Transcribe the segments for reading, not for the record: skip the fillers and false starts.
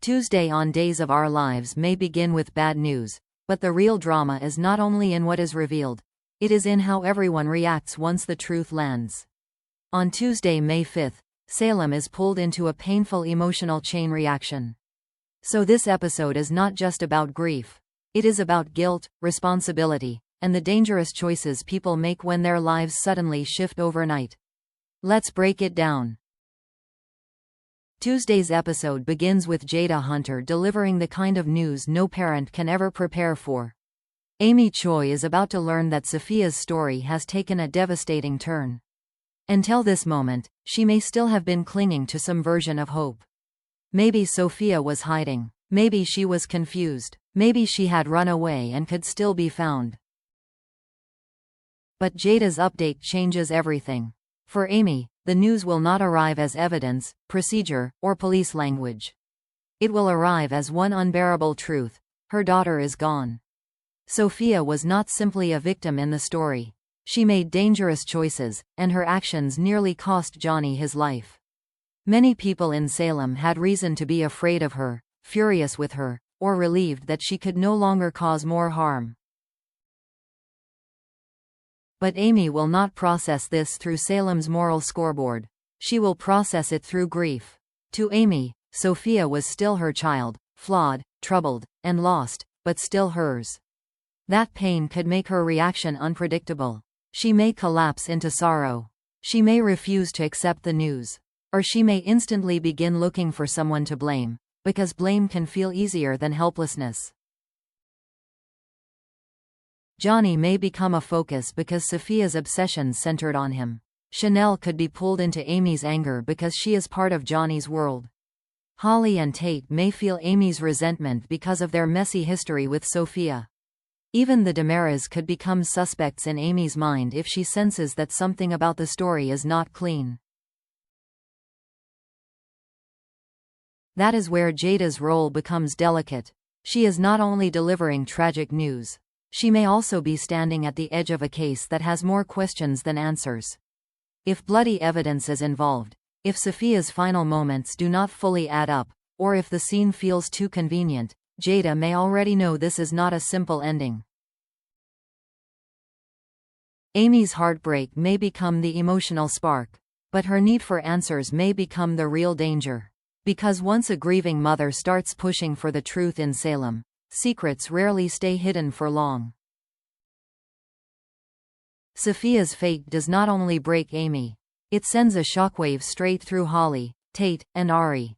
Tuesday on Days of Our Lives may begin with bad news, but the real drama is not only in what is revealed, it is in how everyone reacts once the truth lands. On Tuesday, May 5th, Salem is pulled into a painful emotional chain reaction. So this episode is not just about grief. It is about guilt, responsibility, and the dangerous choices people make when their lives suddenly shift overnight. Let's break it down. Tuesday's episode begins with Jada Hunter delivering the kind of news no parent can ever prepare for. Amy Choi is about to learn that Sophia's story has taken a devastating turn. Until this moment, she may still have been clinging to some version of hope. Maybe Sophia was hiding. Maybe she was confused. Maybe she had run away and could still be found. But Jada's update changes everything. For Amy, the news will not arrive as evidence, procedure, or police language. It will arrive as one unbearable truth: her daughter is gone. Sophia was not simply a victim in the story. She made dangerous choices, and her actions nearly cost Johnny his life. Many people in Salem had reason to be afraid of her, furious with her, or relieved that she could no longer cause more harm. But Amy will not process this through Salem's moral scoreboard. She will process it through grief. To Amy, Sophia was still her child, flawed, troubled, and lost, but still hers. That pain could make her reaction unpredictable. She may collapse into sorrow. She may refuse to accept the news. Or she may instantly begin looking for someone to blame, because blame can feel easier than helplessness. Johnny may become a focus because Sophia's obsessions centered on him. Chanel could be pulled into Amy's anger because she is part of Johnny's world. Holly and Tate may feel Amy's resentment because of their messy history with Sophia. Even the Demaras could become suspects in Amy's mind if she senses that something about the story is not clean. That is where Jada's role becomes delicate. She is not only delivering tragic news. She may also be standing at the edge of a case that has more questions than answers. If bloody evidence is involved, if Sophia's final moments do not fully add up, or if the scene feels too convenient, Jada may already know this is not a simple ending. Amy's heartbreak may become the emotional spark, but her need for answers may become the real danger. Because once a grieving mother starts pushing for the truth in Salem, secrets rarely stay hidden for long. Sophia's fate does not only break Amy. It sends a shockwave straight through Holly, Tate, and Ari.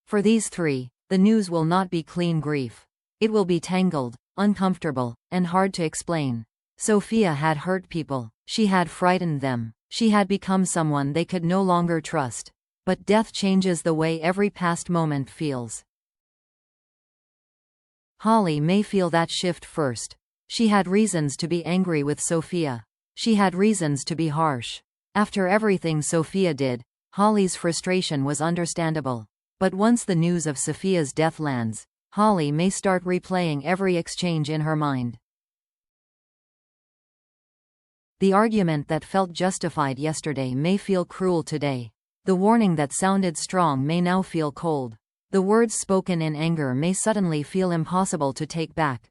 For these three, the news will not be clean grief. It will be tangled, uncomfortable, and hard to explain. Sophia had hurt people. She had frightened them. She had become someone they could no longer trust. But death changes the way every past moment feels. Holly may feel that shift first. She had reasons to be angry with Sophia. She had reasons to be harsh. After everything Sophia did, Holly's frustration was understandable. But once the news of Sophia's death lands, Holly may start replaying every exchange in her mind. The argument that felt justified yesterday may feel cruel today. The warning that sounded strong may now feel cold. The words spoken in anger may suddenly feel impossible to take back.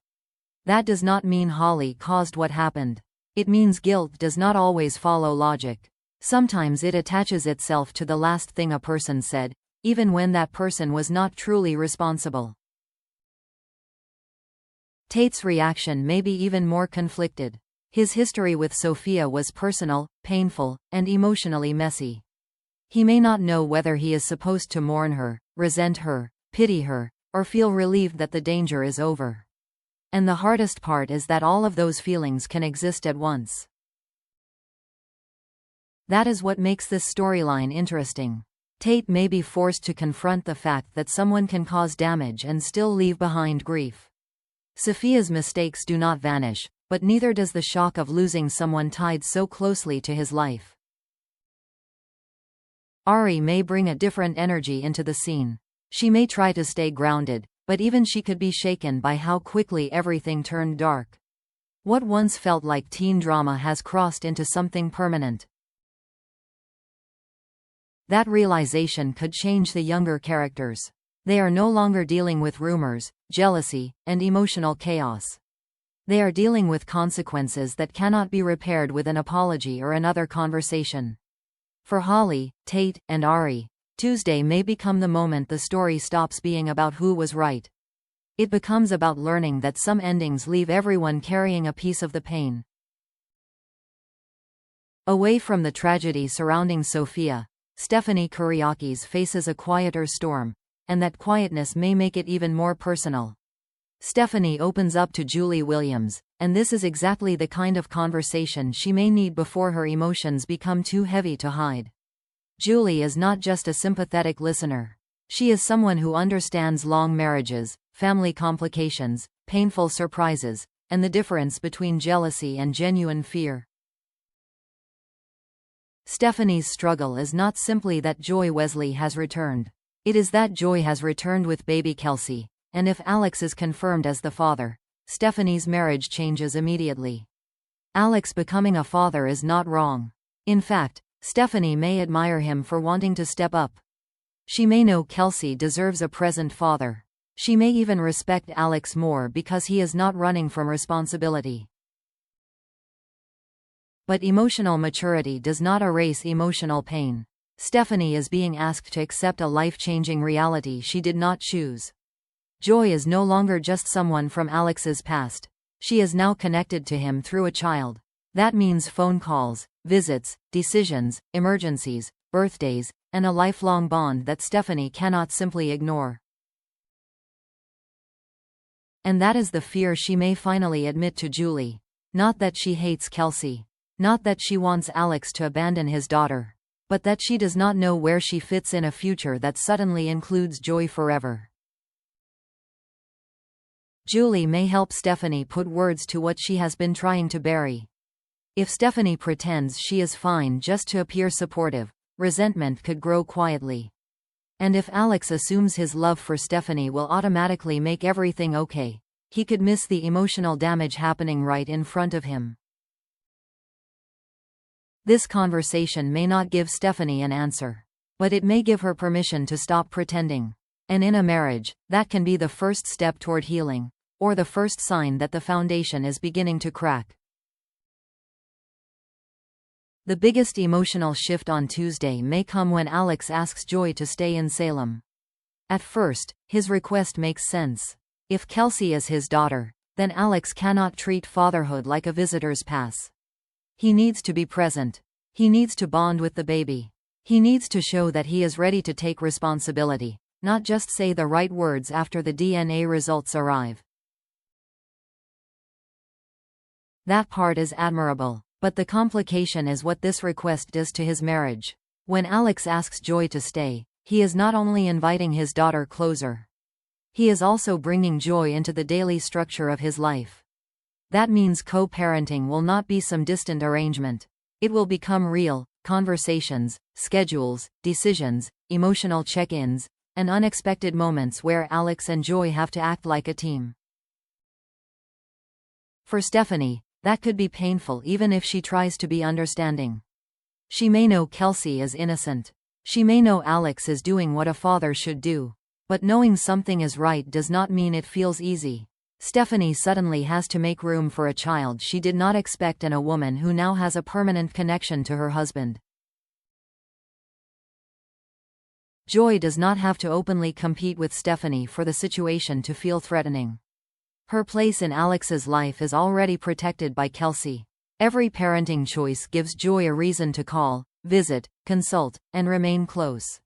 That does not mean Holly caused what happened. It means guilt does not always follow logic. Sometimes it attaches itself to the last thing a person said, even when that person was not truly responsible. Tate's reaction may be even more conflicted. His history with Sophia was personal, painful, and emotionally messy. He may not know whether he is supposed to mourn her, resent her, pity her, or feel relieved that the danger is over. And the hardest part is that all of those feelings can exist at once. That is what makes this storyline interesting. Tate may be forced to confront the fact that someone can cause damage and still leave behind grief. Sophia's mistakes do not vanish, but neither does the shock of losing someone tied so closely to his life. Ari may bring a different energy into the scene. She may try to stay grounded, but even she could be shaken by how quickly everything turned dark. What once felt like teen drama has crossed into something permanent. That realization could change the younger characters. They are no longer dealing with rumors, jealousy, and emotional chaos. They are dealing with consequences that cannot be repaired with an apology or another conversation. For Holly, Tate, and Ari, Tuesday may become the moment the story stops being about who was right. It becomes about learning that some endings leave everyone carrying a piece of the pain. Away from the tragedy surrounding Sophia, Stephanie Kyriakis faces a quieter storm, and that quietness may make it even more personal. Stephanie opens up to Julie Williams, and this is exactly the kind of conversation she may need before her emotions become too heavy to hide. Julie is not just a sympathetic listener. She is someone who understands long marriages, family complications, painful surprises, and the difference between jealousy and genuine fear. Stephanie's struggle is not simply that Joy Wesley has returned. It is that Joy has returned with baby Kelsey, and if Alex is confirmed as the father, Stephanie's marriage changes immediately. Alex becoming a father is not wrong. In fact, Stephanie may admire him for wanting to step up. She may know Kelsey deserves a present father. She may even respect Alex more because he is not running from responsibility. But emotional maturity does not erase emotional pain. Stephanie is being asked to accept a life-changing reality she did not choose. Joy is no longer just someone from Alex's past. She is now connected to him through a child. That means phone calls, visits, decisions, emergencies, birthdays, and a lifelong bond that Stephanie cannot simply ignore. And that is the fear she may finally admit to Julie. Not that she hates Kelsey. Not that she wants Alex to abandon his daughter. But that she does not know where she fits in a future that suddenly includes Joy forever. Julie may help Stephanie put words to what she has been trying to bury. If Stephanie pretends she is fine just to appear supportive, resentment could grow quietly. And if Alex assumes his love for Stephanie will automatically make everything okay, he could miss the emotional damage happening right in front of him. This conversation may not give Stephanie an answer, but it may give her permission to stop pretending. And in a marriage, that can be the first step toward healing, or the first sign that the foundation is beginning to crack. The biggest emotional shift on Tuesday may come when Alex asks Joy to stay in Salem. At first, his request makes sense. If Kelsey is his daughter, then Alex cannot treat fatherhood like a visitor's pass. He needs to be present. He needs to bond with the baby. He needs to show that he is ready to take responsibility, not just say the right words after the DNA results arrive. That part is admirable, but the complication is what this request does to his marriage. When Alex asks Joy to stay, he is not only inviting his daughter closer. He is also bringing Joy into the daily structure of his life. That means co-parenting will not be some distant arrangement. It will become real, conversations, schedules, decisions, emotional check-ins, and unexpected moments where Alex and Joy have to act like a team. For Stephanie, that could be painful even if she tries to be understanding. She may know Kelsey is innocent. She may know Alex is doing what a father should do. But knowing something is right does not mean it feels easy. Stephanie suddenly has to make room for a child she did not expect and a woman who now has a permanent connection to her husband. Joy does not have to openly compete with Stephanie for the situation to feel threatening. Her place in Alex's life is already protected by Kelsey. Every parenting choice gives Joy a reason to call, visit, consult, and remain close.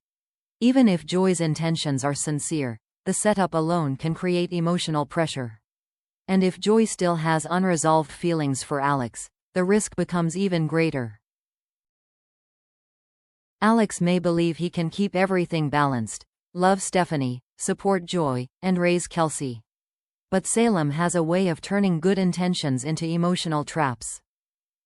Even if Joy's intentions are sincere, the setup alone can create emotional pressure. And if Joy still has unresolved feelings for Alex, the risk becomes even greater. Alex may believe he can keep everything balanced, love Stephanie, support Joy, and raise Kelsey. But Salem has a way of turning good intentions into emotional traps.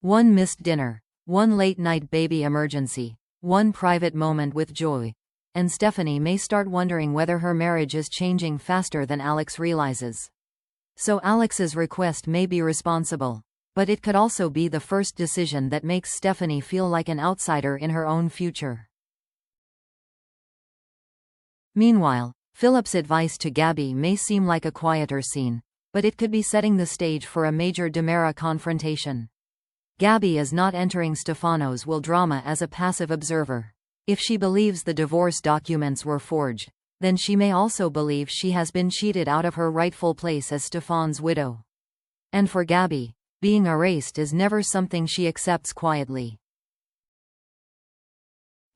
One missed dinner, one late-night baby emergency, one private moment with Joy, and Stephanie may start wondering whether her marriage is changing faster than Alex realizes. So Alex's request may be responsible, but it could also be the first decision that makes Stephanie feel like an outsider in her own future. Meanwhile, Philip's advice to Gabby may seem like a quieter scene, but it could be setting the stage for a major DiMera confrontation. Gabby is not entering Stefano's will drama as a passive observer. If she believes the divorce documents were forged, then she may also believe she has been cheated out of her rightful place as Stefan's widow. And for Gabby, being erased is never something she accepts quietly.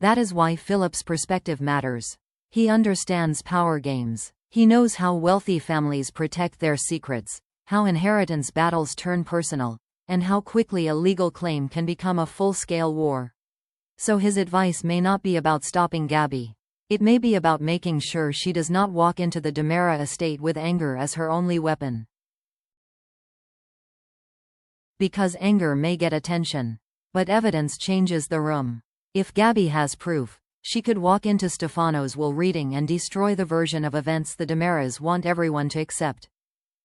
That is why Philip's perspective matters. He understands power games. He knows how wealthy families protect their secrets, how inheritance battles turn personal, and how quickly a legal claim can become a full-scale war. So his advice may not be about stopping Gabby. It may be about making sure she does not walk into the DiMera estate with anger as her only weapon. Because anger may get attention. But evidence changes the room. If Gabby has proof, she could walk into Stefano's will reading and destroy the version of events the DiMeras want everyone to accept.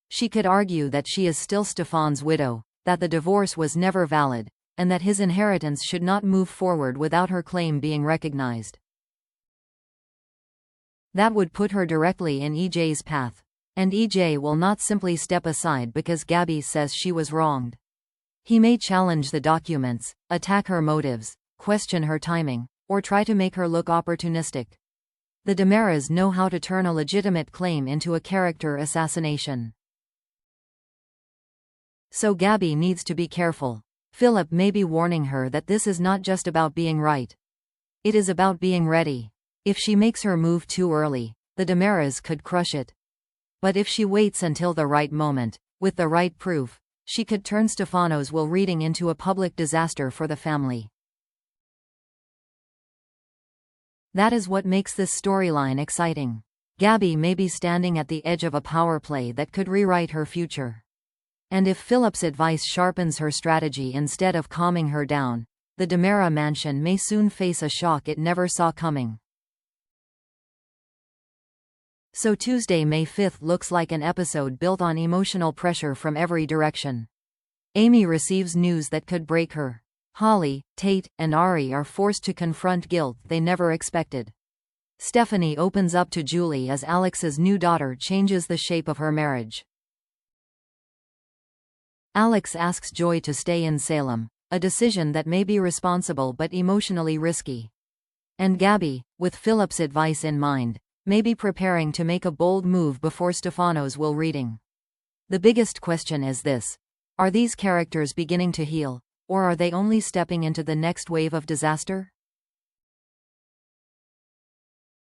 She could argue that she is still Stefan's widow, that the divorce was never valid, and that his inheritance should not move forward without her claim being recognized. That would put her directly in EJ's path. And EJ will not simply step aside because Gabby says she was wronged. He may challenge the documents, attack her motives, question her timing, or try to make her look opportunistic. The DiMeras know how to turn a legitimate claim into a character assassination. So Gabby needs to be careful. Philip may be warning her that this is not just about being right. It is about being ready. If she makes her move too early, the DiMeras could crush it. But if she waits until the right moment, with the right proof, she could turn Stefano's will reading into a public disaster for the family. That is what makes this storyline exciting. Gabby may be standing at the edge of a power play that could rewrite her future. And if Philip's advice sharpens her strategy instead of calming her down, the DiMera mansion may soon face a shock it never saw coming. So Tuesday, May 5th looks like an episode built on emotional pressure from every direction. Amy receives news that could break her. Holly, Tate, and Ari are forced to confront guilt they never expected. Stephanie opens up to Julie as Alex's new daughter changes the shape of her marriage. Alex asks Joy to stay in Salem, a decision that may be responsible but emotionally risky. And Gabby, with Philip's advice in mind, may be preparing to make a bold move before Stefano's will reading. The biggest question is this: are these characters beginning to heal, or are they only stepping into the next wave of disaster?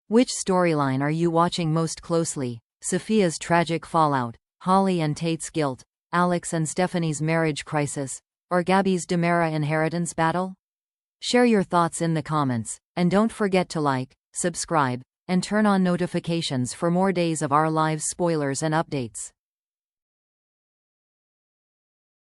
Which storyline are you watching most closely? Sophia's tragic fallout, Holly and Tate's guilt, Alex and Stephanie's marriage crisis, or Gabby's DiMera inheritance battle? Share your thoughts in the comments, and don't forget to like, subscribe, and turn on notifications for more Days of Our Lives spoilers and updates.